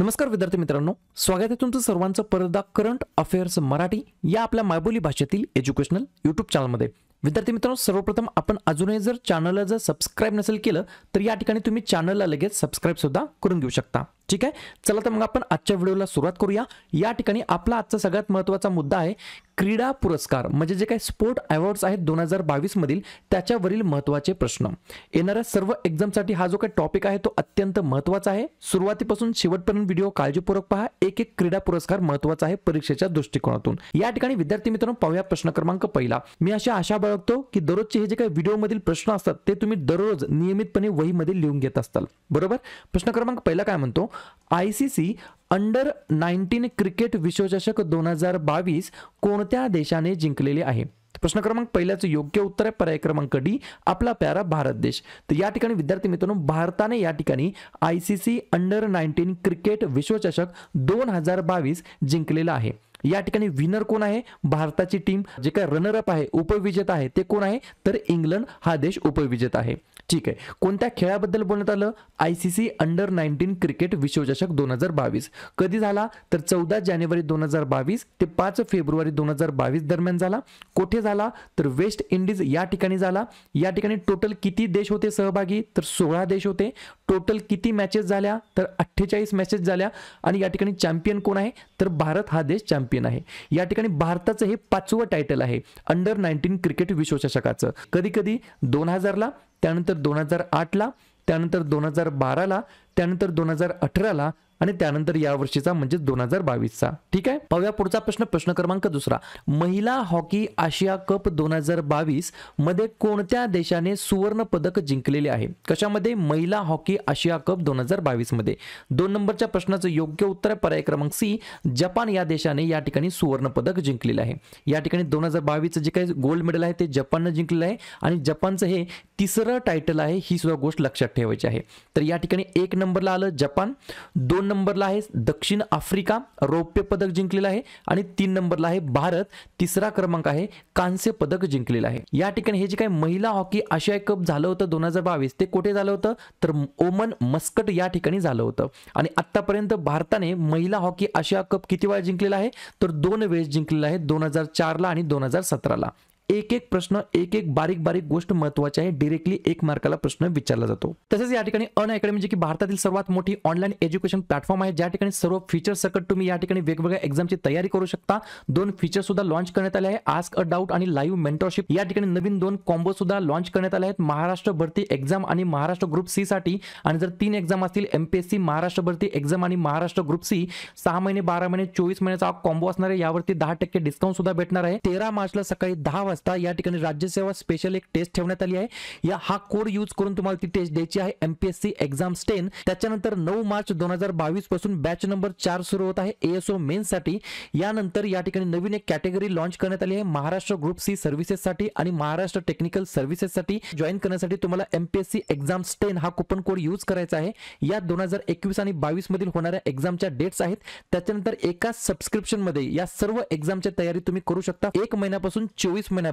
नमस्कार विद्यार्थी मित्रांनो, स्वागत आहे तुमचं सर्वांचं परदा करंट अफेअर्स मराठी या आपल्या मायबोली भाषेतील एज्युकेशनल यूट्यूब चॅनलमध्ये। विद्यार्थी मित्रांनो, सर्वप्रथम आपण अजूनही जर चॅनलला जर सबस्क्राइब नसेल केलं तर या ठिकाणी तुम्ही चॅनलला लगेच सबस्क्राइब सुद्धा करून घेऊ शकता। ठीक आहे, चला तर मग आपण आजच्या व्हिडिओला सुरुवात करूया। या ठिकाणी आपला आजचा सगळ्यात महत्त्वाचा मुद्दा आहे क्रीडा पुरस्कार, म्हणजे जे काही स्पोर्ट अवॉर्ड्स आहेत 2022 मधील त्याच्यावरील महत्त्वाचे प्रश्न। येणाऱ्या सर्व एक्झामसाठी हा जो काही टॉपिक आहे तो अत्यंत महत्त्वाचा आहे। सुरुवातीपासून शेवटपर्यंत व्हिडिओ काळजीपूर्वक पहा। एक एक क्रीडा पुरस्कार महत्त्वाचा आहे परीक्षेच्या दृष्टिकोनातून। या ठिकाणी विद्यार्थी मित्रांनो, पाहूया प्रश्न क्रमांक पहिला। मी अशी आशा बाळगतो की दररोजचे हे जे काही व्हिडिओ मधील प्रश्न असतात ते तुम्ही दररोज नियमितपणे वहीमध्ये लिहून घेत असताल, बरोबर। प्रश्न क्रमांक पहिला काय म्हणतो, आयसीसी अंडर 19 क्रिकेट विश्वचषक 2022 कोणत्या देशाने जिंकलेले आहे? प्रश्न क्रमांक पहिल्याचं योग्य उत्तर आहे पर्याय क्रमांक डी, आपला प्यारा भारत देश। तर या ठिकाणी विद्यार्थी मित्रांनो, भारताने या ठिकाणी आयसीसी अंडर 19 क्रिकेट विश्वचषक 2022 जिंकलेला आहे। या ठिकाणी विनर कोण आहे? भारताची टीम। जे काही रनर अप आहे, उपविजेता आहे, ते कोण आहे? तर इंग्लंड हा देश उपविजेता आहे। ठीक आहे, कोणत्या खेळाबद्दल बोलण्यात आलं? आयसीसी अंडर 19 क्रिकेट विश्वचषक 2022 कधी झाला? तर 14 जानेवारी 2022 ते 5 फेब्रुवारी 2022 दरम्यान झाला। कुठे झाला? तर वेस्ट इंडिज या ठिकाणी झाला। या ठिकाणी टोटल किती देश होते सहभागी? तर 16 देश होते। टोटल किती मॅचेस झाल्या? तर 48 मॅचेस झाल्या। आणि या ठिकाणी चॅम्पियन कोण आहे? तर भारत हा देश चॅम्पियन आहे। या ठिकाणी भारताचं हे 5वं टायटल आहे अंडर 19 क्रिकेट विश्वचषकाचं। कधी कधी 2000 ला, त्यानंतर 2008 ला, त्यानंतर 2012 ला, त्यानंतर 2018 ला आणि त्यानंतर या वर्षीचा म्हणजे 2022 चा। ठीक आहे, पाहूया पुढचा प्रश्न। प्रश्न क्रमांक दुसरा, महिला हॉकी आशिया कप 2022 मध्ये कोणत्या देशाने सुवर्ण पदक जिंकलेले आहे? कशामध्ये? महिला हॉकी आशिया कप 2022 मध्ये। 2 नंबरच्या प्रश्नाचं योग्य उत्तर आहे पर्याय क्रमांक सी, जपान या देशाने या ठिकाणी सुवर्ण पदक जिंकलेले आहे। या ठिकाणी 2022 जे काही गोल्ड मेडल आहे ते जपानने जिंकलेलं आहे आणि जपानचं हे 3रं टायटल आहे, ही सुद्धा गोष्ट लक्षात ठेवायची आहे। तर या ठिकाणी 1 नंबरला आलं जपान, 2 नंबरला आहे दक्षिण आफ्रिका, रौप्य पदक जिंकलेलं आहे आणि 3 नंबरला आहे भारत, 3रा क्रमांक आहे कांस्य पदक जिंकलेलं आहे। या ठिकाणी हे जे काही महिला हॉकी आशिया कप झालं होतं 2022 ते कुठे झालं होतं? तर ओमन मस्कट या ठिकाणी झालं होतं। आणि आतापर्यंत भारताने महिला हॉकी आशिया कप किती वेळा जिंकलेला आहे? तर 2 वेळेस जिंकलेला आहे, 2004 ला आणि 2017 ला। एक एक प्रश्न, एक एक बारीक बारीक गोष्ट महत्त्वाची आहे, डायरेक्टली 1 मार्काला प्रश्न विचारला जातो। तसेच या ठिकाणी अनअकॅडमी जी की भारतातील सर्वात मोठी ऑनलाईन एज्युकेशन प्लॅटफॉर्म आहे, ज्या ठिकाणी सर्व फीचर्स सकट तुम्ही या ठिकाणी वेगवेगळ्या एक्झामची तयारी करू शकता। 2 फीचर सुद्धा लॉन्च करण्यात आले आहे, आस्क अ डाऊट आणि लाईव्ह मेंटरशिप। या ठिकाणी नवीन 2 कॉम्बो सुद्धा लॉन्च करण्यात आले आहेत, महाराष्ट्र भरती एक्झाम आणि महाराष्ट्र ग्रुप सी साठी। आणि जर 3 एक्झाम असतील, एमपीएससी, महाराष्ट्र भरती एक्झाम आणि महाराष्ट्र ग्रुप सी, 6 महिने, 12 महिने, 24 महिन्याचा कॉम्बो असणार आहे। यावरती 10% डिस्काउंट सुद्धा भेटणार आहे। 13 मार्चला सकाळी 10 वाजता या ठिकाणी राज्यसेवा स्पेशल एक टेस्ट ठेवण्यात आली आहे। हा कोड यूज करून तुम्हाला ती टेस्ट द्यायची आहे, एमपीएससी एक्झाम 10। त्याच्यानंतर 9 मार्च 2022 पासून बॅच नंबर 4 सुरू होत आहे एएसओ मेन्स साठी। यानंतर या ठिकाणी नवीन एक कॅटेगरी लॉन्च करण्यात आली आहे महाराष्ट्र ग्रुप सी सर्व्हिसेस साठी आणि महाराष्ट्र टेक्निकल सर्व्हिसेस साठी। जॉइन करण्यासाठी तुम्हाला एमपीएससी एक्झाम 10 हा कुपन कोड यूज करायचा आहे। या 2021 आणि 22 मधील होणाऱ्या एक्झामच्या डेट्स आहेत। त्याच्यानंतर एका सबस्क्रिप्शन मध्ये या सर्व एक्झामची तयारी तुम्ही करू शकता। 1 महिन्यापासून 24 महिन्यापर्यंत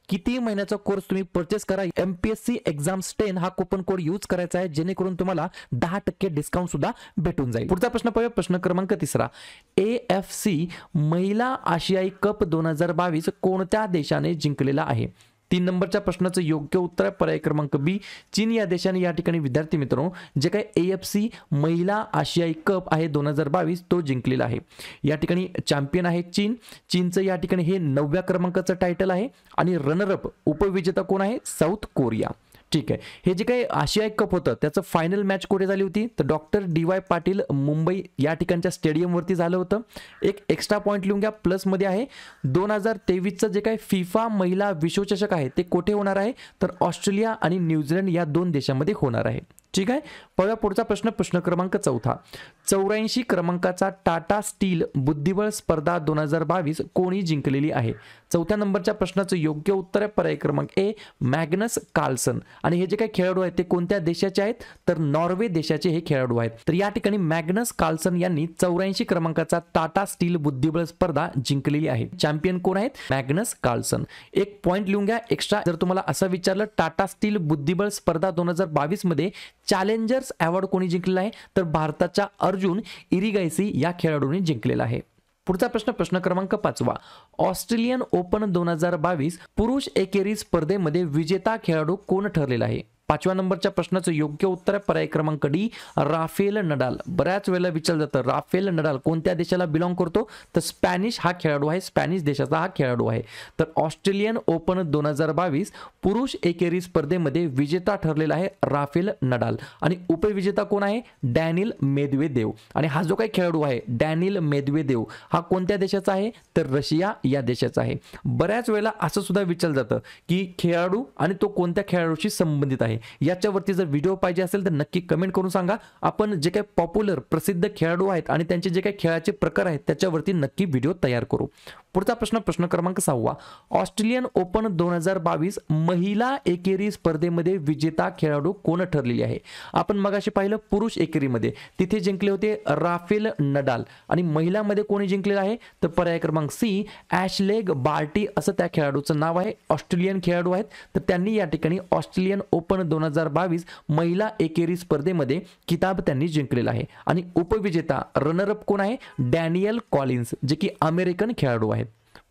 किती महिन्याचा कोर्स तुम्ही परचेस करा, एमपीएससी एक्झाम 10 हा कुपन कोड यूज करायचा आहे, जेणेकरून तुम्हाला 10% डिस्काउंट सुद्धा भेटून जाईल। पुढचा प्रश्न पाहूया, प्रश्न क्रमांक 3, एएफसी महिला आशियाई कप 2022 कोणत्या देशाने जिंकलेला आहे? 3 नंबरच्या प्रश्नाचं योग्य उत्तर आहे पर्याय क्रमांक बी, चीन या देशाने या ठिकाणी विद्यार्थी मित्रांनो जे काही एएफसी महिला आशियाई कप आहे 2022 तो जिंकलेला आहे। या ठिकाणी चॅम्पियन आहे चीन। चीनचं या ठिकाणी हे 9व्या क्रमांकाचं टायटल आहे आणि रनरअप उपविजेता कोण आहे? South Korea. ठीक आहे, हे जे काही आशियाई कप होतं त्याचं फायनल मॅच कुठे झाली होती? तर डॉक्टर DY पाटील मुंबई या ठिकाणच्या स्टेडियमवरती झालं होतं। एक एक्स्ट्रा पॉईंट लिहून घ्या, प्लस मध्ये आहे। 2023चं जे काही फिफा महिला विश्वचषक आहे ते कुठे होणार आहे? तर ऑस्ट्रेलिया आणि न्यूझीलंड या 2 देशांमध्ये होणार आहे। ठीक आहे, पाहूया पुढचा प्रश्न। प्रश्न क्रमांक 4, 84 क्रमांकाचा टाटा स्टील बुद्धिबळ स्पर्धा 2022 कोणी जिंकलेली आहे? 4थ्या नंबरच्या प्रश्नाचं योग्य उत्तर आहे पर्याय क्रमांक ए, मॅग्नस कार्लसन। आणि हे जे काही खेळाडू आहेत ते कोणत्या देशाचे आहेत? तर नॉर्वे देशाचे हे खेळाडू आहेत। तर या ठिकाणी मॅग्नस कार्लसन यांनी 84 क्रमांकाचा टाटा स्टील बुद्धिबळ स्पर्धा जिंकलेली आहे। चॅम्पियन कोण आहेत? Magnus Carlsen. एक पॉइंट लिहून घ्या एक्स्ट्रा, जर तुम्हाला असं विचारलं टाटा स्टील बुद्धिबळ स्पर्धा 2022 मध्ये चॅलेंजर्स अवॉर्ड कोणी जिंकलेला आहे तर भारताच्या अर्जुन इरिगैसी या खेळाडूने जिंकलेला आहे. पुढचा प्रश्न क्रमांक 5. ऑस्ट्रेलियन ओपन 2022 पुरुष एकेरी स्पर्धेमध्ये विजेता खेळाडू कोण ठरलेला आहे? 5व्या नंबरच्या प्रश्नाचं योग्य उत्तर आहे पर्याय क्रमांक डी, राफेल नडाल. बऱ्याच वेळेला विचारलं जातं राफेल नडाल कोणत्या देशाला बिलॉंग करतो तर स्पॅनिश हा खेळाडू आहे, स्पॅनिश देशाचा हा खेळाडू आहे. तर ऑस्ट्रेलियन ओपन 2022 पुरुष एकेरी स्पर्धेमध्ये विजेता ठरलेला आहे राफेल नडाल आणि उपविजेता कोण आहे डॅनिल मेदवेदेव. आणि हा जो काही खेळाडू आहे डॅनिल मेदवेदेव हा कोणत्या देशाचा आहे तर रशिया या देशाचा आहे. बऱ्याच वेळेला असं सुद्धा विचारलं जातं की खेळाडू आणि तो कोणत्या खेळाडूशी संबंधित आहे. याच्यावरती जर व्हिडिओ पाहिजे असेल तर नक्की कमेंट करून सांगा. आपण जे काही पॉप्युलर प्रसिद्ध खेळाडू आहेत आणि त्यांचे जे काही खेळाचे प्रकार आहेत त्याच्यावरती नक्की व्हिडिओ तयार करू. पुढचा प्रश्न क्रमांक 6. ऑस्ट्रेलियन ओपन 2022 महिला एकेरी स्पर्धेमध्ये विजेता खेळाडू कोण ठरलेली आहे? आपण मगाशी पाहिलं पुरुष एकेरीमध्ये तिथे जिंकले होते राफेल नडाल आणि महिलांमध्ये कोणी जिंकलेला आहे तर पर्याय क्रमांक सी, ॲशलेग बार्टी असं त्या खेळाडूचं नाव आहे. ऑस्ट्रेलियन खेळाडू आहेत तर त्यांनी या ठिकाणी ऑस्ट्रेलियन ओपन 2022 महिला एकेरी स्पर्धेमध्ये किताब त्यांनी जिंकलेला आहे. आणि उपविजेता रनरअप कोण आहे डॅनियल कॉलिन्स जे की अमेरिकन खेळाडू आहेत.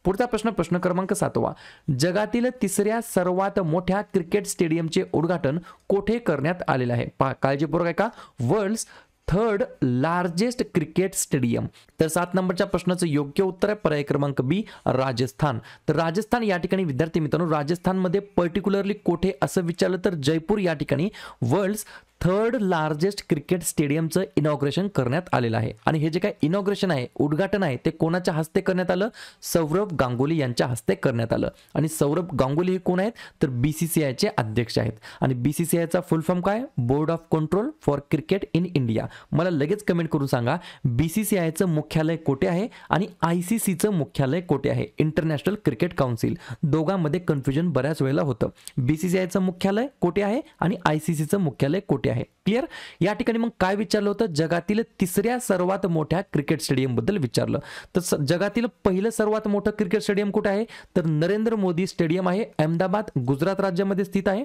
पुढचा प्रश्न क्रमांक 7. जगातील तिसऱ्या सर्वात मोठ्या क्रिकेट स्टेडियमचे उद्घाटन कोठे करण्यात आलेले आहे? काळजीपूर्वक ऐका. World's third largest cricket stadium. तर 7 नंबरच्या प्रश्नाचं योग्य उत्तर आहे पर्याय क्रमांक बी, राजस्थान. तर राजस्थान या ठिकाणी विद्यार्थी मित्रांनो राजस्थानमध्ये पर्टिक्युलरली कोठे असं विचारलं तर जयपूर या ठिकाणी वर्ल्ड्स थर्ड लार्जेस्ट क्रिकेट स्टेडियमचं इनॉग्रेशन करण्यात आलेलं आहे. आणि हे जे काही इनॉग्रेशन आहे उद्घाटन आहे ते कोणाच्या हस्ते करण्यात आलं? सौरभ गांगुली यांच्या हस्ते करण्यात आलं. आणि सौरभ गांगुली हे कोण आहेत तर BCCIचे अध्यक्ष आहेत. आणि BCCIचा फुल फॉर्म काय? Board of control for cricket in India. मला लगेच कमेंट करून सांगा BCCIचं मुख्यालय कोठे आहे आणि ICCचं मुख्यालय कोठे आहे? International cricket council. दोघांमध्ये कन्फ्युजन बऱ्याच वेळेला होतं. BCCIचं मुख्यालय कोठे आहे आणि ICCचं मुख्यालय कोठे आहे? क्लिअर. या ठिकाणी मग काय विचारलं होतं? जगातील तिसऱ्या सर्वात मोठ्या क्रिकेट स्टेडियम बद्दल विचारलं. तर जगातील पहिलं सर्वात मोठं क्रिकेट स्टेडियम कुठे आहे तर नरेंद्र मोदी स्टेडियम आहे, अहमदाबाद गुजरात राज्यामध्ये स्थित आहे.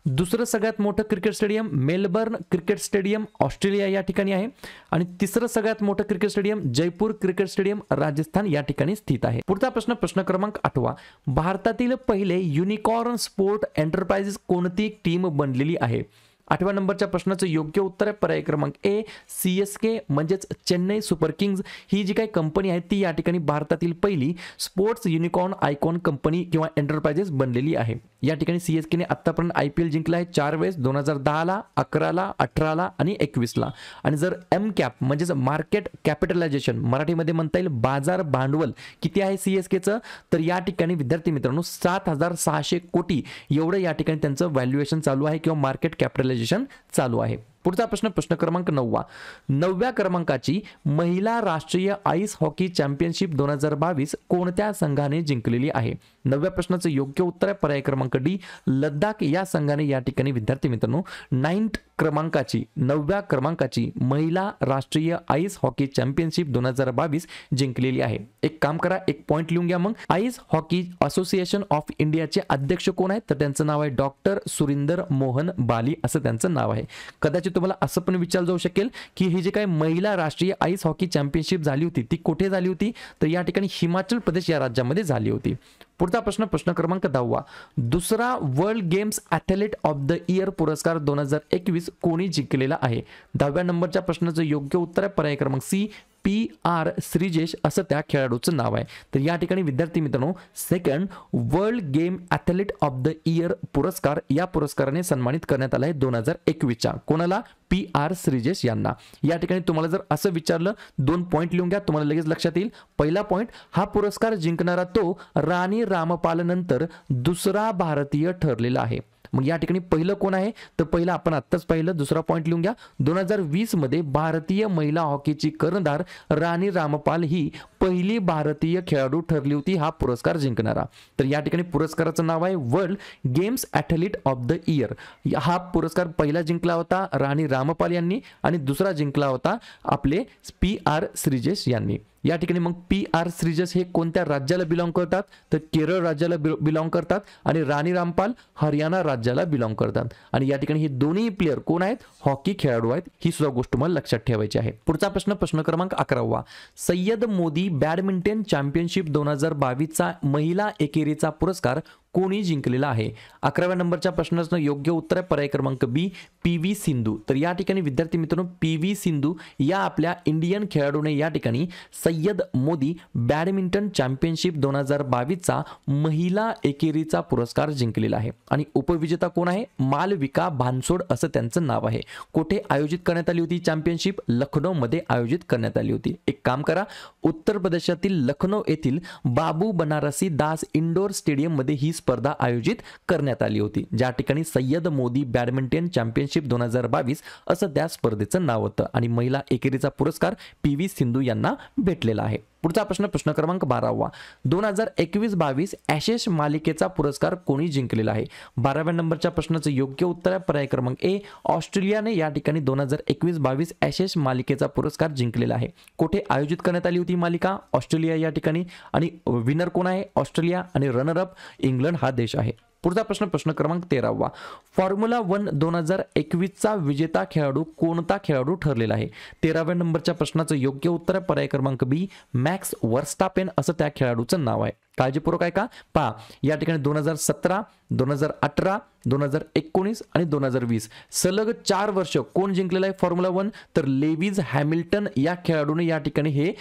दुसरं सगळ्यात मोठं cricket stadium Melbourne cricket stadium Australia या ठिकाणी आहे. आणि तिसरं सगळ्यात मोठं cricket stadium Jaipur cricket stadium Rajasthan या ठिकाणी स्थित आहे. पुढचा प्रश्न क्रमांक 8. भारतातील पहिले युनिकॉर्न स्पोर्ट एंटरप्राइजेस कोणती टीम बनलेली आहे? 8व्या नंबरच्या प्रश्नाचं योग्य उत्तर आहे पर्याय क्रमांक ए, CSK म्हणजेच चेन्नई सुपर किंग्ज. ही जी काही कंपनी आहे ती या ठिकाणी भारतातील पहिली स्पोर्ट्स युनिकॉर्न आयकॉन कंपनी किंवा एंटरप्राइजेस बनलेली आहे. या ठिकाणी CSKने आतापर्यंत IPL जिंकला आहे 4 वेळेस, 2010ला, 11ला, 18ला आणि 21ला. आणि जर MCAP म्हणजेच मार्केट कॅपिटलायझेशन मराठीमध्ये म्हणता येईल बाजार भांडवल किती आहे CSKचं तर या ठिकाणी विद्यार्थी मित्रांनो 7,600 कोटी एवढं या ठिकाणी त्यांचं व्हॅल्युएशन चालू आहे किंवा मार्केट कॅपिटलायझेशन चालू आहे. पुढचा प्रश्न क्रमांक 9. 9व्या क्रमांकाची महिला राष्ट्रीय आईस हॉकी चॅम्पियनशिप 2022 कोणत्या संघाने जिंकलेली आहे? 9व्या प्रश्नाचं योग्य उत्तर आहे पर्याय क्रमांक डी, लद्दाख या संघाने या ठिकाणी विद्यार्थी मित्रांनो 9व्या क्रमांकाची महिला राष्ट्रीय आईस हॉकी चॅम्पियनशिप 2022 जिंकलेली आहे. एक काम करा, एक पॉइंट लिहून घ्या. मग आईस हॉकी असोसिएशन ऑफ इंडियाचे अध्यक्ष कोण आहेत तर त्यांचं नाव आहे डॉक्टर सुरिंदर मोहन बाली असं त्यांचं नाव आहे. कदाचित तुम्हाला असं पण विचारलं जाऊ शकेल की ही जी काही महिला राष्ट्रीय आईस हॉकी चॅम्पियनशिप झाली होती ती कुठे झाली होती तर या ठिकाणी हिमाचल प्रदेश या राज्यामध्ये झाली होती. पुढचा प्रश्न क्रमांक 10. दुसरा world games athlete of the year पुरस्कार 2021 कोणी जिंकलेला आहे? 10व्या नंबरच्या प्रश्नाचं योग्य उत्तर आहे पर्याय क्रमांक सी, PR श्रीजेश असं त्या खेळाडूचं नाव आहे. तर या ठिकाणी विद्यार्थी मित्रांनो second world game athlete of the year पुरस्कार या पुरस्काराने सन्मानित करण्यात आला आहे 2021च्या. कोणाला? PR श्रीजेश यांना. या ठिकाणी तुम्हाला जर असं विचारलं 2 पॉइंट लिहून घ्या, तुम्हाला लगेच लक्षात येईल. पहिला पॉइंट, हा पुरस्कार जिंकणारा तो राणी रामपाल नंतर दुसरा भारतीय ठरलेला आहे. मग या ठिकाणी पहिलं कोण आहे तर पहिलं आपण आत्ताच पाहिलं. दुसरा पॉइंट लिहून घ्या. 2020 मध्ये भारतीय महिला हॉकीची कर्णधार राणी रामपाल ही पहिली भारतीय खेळाडू ठरली होती हा पुरस्कार जिंकणारा. तर या ठिकाणी पुरस्काराचं नाव आहे world games athlete of the year. हा पुरस्कार पहिला जिंकला होता राणी रामपाल यांनी आणि दुसरा जिंकला होता आपले PR श्रीजेश यांनी. या ठिकाणी मग PR श्रीजस हे कोणत्या राज्याला बिलॉंग करतात, तर केरळ राज्याला बिलॉंग करतात आणि राणी रामपाल हरियाणा राज्याला बिलॉंग करतात. आणि या ठिकाणी हे दोन्ही प्लेयर कोण आहेत, हॉकी खेळाडू आहेत. ही सुद्धा गोष्ट मला लक्षात ठेवायची आहे. पुढचा प्रश्न क्रमांक 11. सय्यद मोदी बॅडमिंटन चॅम्पियनशिप 2022चा महिला एकेरीचा पुरस्कार कोणी जिंकलेला आहे. 11व्या नंबरच्या प्रश्नाचं योग्य उत्तर आहे पर्याय क्रमांक बी, PV सिंधू. तर या ठिकाणी विद्यार्थी मित्रांनो PV सिंधू या आपल्या इंडियन खेळाडूने या ठिकाणी सय्यद मोदी बॅडमिंटन चॅम्पियनशिप 2022चा महिला एकेरीचा पुरस्कार जिंकलेला आहे. आणि उपविजेता कोण आहे, मालविका भानसोड असं त्यांचं नाव आहे. कुठे आयोजित करण्यात आली होती चॅम्पियनशिप, लखनौमध्ये आयोजित करण्यात आली होती. एक काम करा, उत्तर प्रदेशातील लखनौ येथील बाबू बनारसी दास इंडोर स्टेडियम मध्ये ही स्पर्धा आयोजित करण्यात आली होती, ज्या ठिकाणी सय्यद मोदी बॅडमिंटन चॅम्पियनशिप 2022 असं त्या स्पर्धेचं नाव होतं. आणि महिला एकेरीचा पुरस्कार PV सिंधू यांना भेटलेला आहे. पुढचा प्रश्न क्रमांक 12. 2021-22 ॲशेस मालिकेचा पुरस्कार कोणी जिंकलेला आहे. 12व्या नंबरच्या प्रश्नाचं योग्य उत्तर आहे पर्याय क्रमांक ए, ऑस्ट्रेलियाने या ठिकाणी 2021-22 ॲशेस मालिकेचा पुरस्कार जिंकलेला आहे. कुठे आयोजित करण्यात आली होती मालिका, ऑस्ट्रेलिया या ठिकाणी. आणि विनर कोण आहे, ऑस्ट्रेलिया. आणि रनरअप इंग्लंड हा देश आहे. पुढचा प्रश्न क्रमांक 13. फॉर्म्युला 1 2021चा विजेता खेळाडू कोणता खेळाडू ठरलेला आहे. 13व्या नंबरच्या प्रश्नाचं योग्य उत्तर आहे पर्याय क्रमांक बी, मॅक्स वर्स्टापेन असं त्या खेळाडूचं नाव आहे. काळजीपूर्वक आहे का, पहा या ठिकाणी 2017, 2018, 2019 आणि 2020 सलग 4 वर्ष कोण जिंकलेला आहे फॉर्म्युला 1, तर लेविज हॅमिल्टन या खेळाडूने या ठिकाणी हे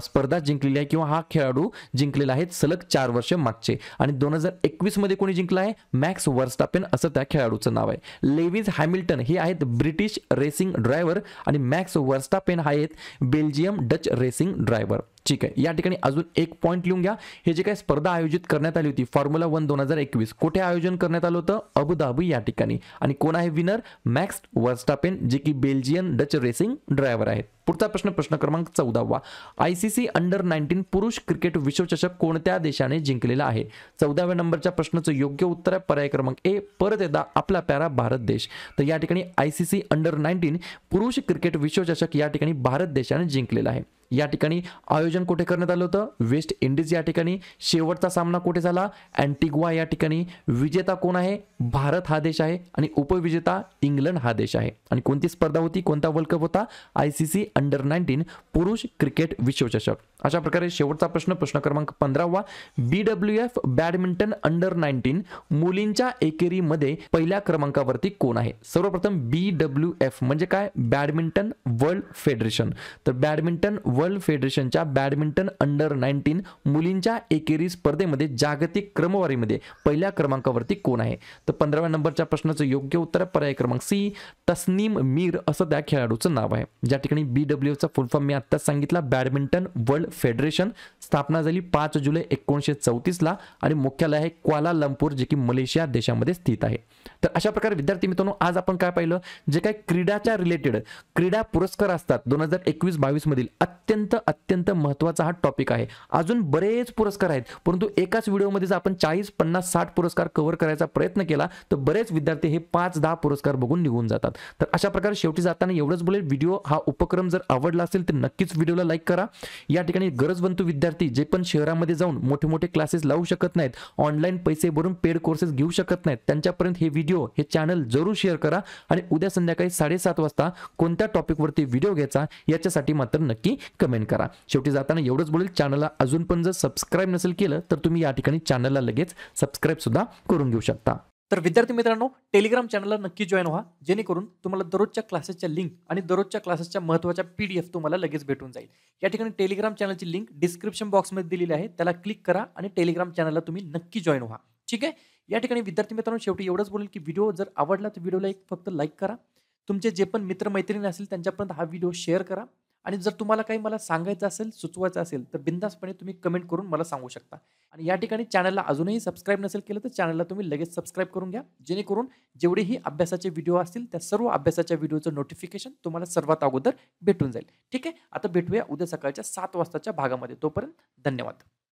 स्पर्धा जिंकलेली आहे किंवा हा खेळाडू जिंकलेला आहे सलग 4 वर्ष मागचे. आणि 2021 मध्ये कोणी जिंकला आहे, मॅक्स वर्स्टापेन असं त्या खेळाडूचं नाव आहे. लेविज हॅमिल्टन हे आहेत ब्रिटिश रेसिंग ड्रायव्हर आणि मॅक्स वर्स्टापेन हा आहेत बेल्जियम डच रेसिंग ड्रायव्हर. ठीक आहे, या ठिकाणी अजून एक पॉईंट लिहून घ्या. हे जे काही स्पर्धा आयोजित करण्यात आली होती फॉर्म्युला 1 2021 कुठे आयोजन करण्यात आलं होतं, अबुधाबी या ठिकाणी. आणि कोण आहे विनर, मॅक्स वर्स्टापेन जे की बेल्जियन डच रेसिंग ड्रायव्हर आहेत. पुढचा प्रश्न क्रमांक 14. ICC अंडर 19 पुरुष क्रिकेट विश्वचषक कोणत्या देशाने जिंकलेला आहे. 14व्या नंबरच्या प्रश्नाचं योग्य उत्तर आहे पर्याय क्रमांक ए, परत एकदा आपला प्यारा भारत देश. तर या ठिकाणी ICC अंडर 19 पुरुष क्रिकेट विश्वचषक या ठिकाणी भारत देशाने जिंकलेला आहे. या ठिकाणी आयोजन कुठे करण्यात आलं होतं, वेस्ट इंडिज या ठिकाणी. शेवटचा सामना कुठे झाला, अँटिग्वा या ठिकाणी. विजेता कोण आहे, भारत हा देश आहे. आणि उपविजेता इंग्लंड हा देश आहे. आणि कोणती स्पर्धा होती, कोणता वर्ल्ड कप होता, ICC अंडर 19 पुरुष क्रिकेट विश्वचषक. अशा प्रकारे शेवटचा प्रश्न क्रमांक 15. BWF बॅडमिंटन अंडर 19 मुलींच्या एकेरीमध्ये पहिल्या क्रमांकावरती कोण आहे. सर्वप्रथम BWF म्हणजे काय, बॅडमिंटन वर्ल्ड फेडरेशन. तर बॅडमिंटन वर्ल्ड फेडरेशनच्या बॅडमिंटन अंडर 19 मुलींच्या एकेरी स्पर्धेमध्ये जागतिक क्रमवारीमध्ये पहिल्या क्रमांकावरती कोण आहे. तर 15व्या नंबरच्या प्रश्नाचं योग्य उत्तर आहे पर्याय क्रमांक सी, तस्नीम मीर असं त्या खेळाडूचं नाव आहे. ज्या ठिकाणी BWFचा फुल फॉर्म मी आत्ताच सांगितला, बॅडमिंटन वर्ल्ड फेडरेशन. स्थापना झाली 5 जुलै 1934 ला आणि मुख्यालय आहे क्वालालंपूर जे की मलेशिया देशामध्ये स्थित आहे. तर अशा प्रकारे विद्यार्थी मित्रांनो आज आपण काय पाहिलं, जे काही क्रीडाच्या रिलेटेड क्रीडा पुरस्कार असतात 2021-22 मधील अत्यंत महत्त्वाचा हा टॉपिक आहे. अजून बरेच पुरस्कार आहेत परंतु एकाच व्हिडिओमध्ये जर आपण 40, 50, 60 पुरस्कार कव्हर करायचा प्रयत्न केला तर बरेच विद्यार्थी हे 5-10 पुरस्कार बघून निघून जातात. तर अशा प्रकारे शेवटी जाताना एवढंच बोलेल, व्हिडिओ हा उपक्रम जर आवडला असेल तर नक्कीच व्हिडिओला लाईक करा. या ठिकाणी गरजवंत विद्यार्थी जे पण शहरामध्ये जाऊन मोठे क्लासेस लावू शकत नाहीत, ऑनलाईन पैसे भरून पेड कोर्सेस घेऊ शकत नाहीत, त्यांच्यापर्यंत हे व्हिडिओ हे चॅनल जरूर शेअर करा. आणि उद्या संध्याकाळी 7:30 वाजता कोणत्या टॉपिकवरती व्हिडिओ घ्यायचा याच्यासाठी मात्र नक्की कमेंट करा. शेवटी जाताना एवढंच बोलेल, चॅनलला अजून पण जर सबस्क्राईब नसेल केलं तर तुम्ही या ठिकाणी चॅनलला लगेच सबस्क्राईब सुद्धा करून घेऊ शकता. तर विद्यार्थी मित्रांनो टेलिग्राम चॅनलला नक्की जॉईन व्हा, जेणेकरून तुम्हाला दररोजच्या क्लासेसच्या लिंक आणि दररोजच्या क्लासेसच्या महत्त्वाच्या PDF तुम्हाला लगेच भेटून जाईल. या ठिकाणी टेलिग्राम चॅनलची लिंक डिस्क्रिप्शन बॉक्समध्ये दिलेली आहे, त्याला क्लिक करा आणि टेलिग्राम चॅनलला तुम्ही नक्की जॉईन व्हा. ठीक आहे, या ठिकाणी विद्यार्थी मित्रांनो शेवटी एवढंच बोलेल की व्हिडिओ जर आवडला तर व्हिडिओला एक फक्त लाईक करा, तुमचे जे पण मित्रमैत्रिणी असतील त्यांच्यापर्यंत हा व्हिडिओ शेअर करा. आणि जर तुम्हाला काही मला सांगायचं असेल, सुचवायचं असेल तर बिंदासपणे तुम्ही कमेंट करून मला सांगू शकता. आणि या ठिकाणी चॅनलला अजूनही सबस्क्राईब नसेल केलं तर चॅनलला तुम्ही लगेच सबस्क्राईब करून घ्या, जेणेकरून जेवढेही अभ्यासाचे व्हिडिओ असतील त्या सर्व अभ्यासाच्या व्हिडिओचं नोटिफिकेशन तुम्हाला सर्वात अगोदर भेटून जाईल. ठीक आहे, आता भेटूया उद्या सकाळच्या 7 वाजताच्या भागामध्ये. तोपर्यंत धन्यवाद.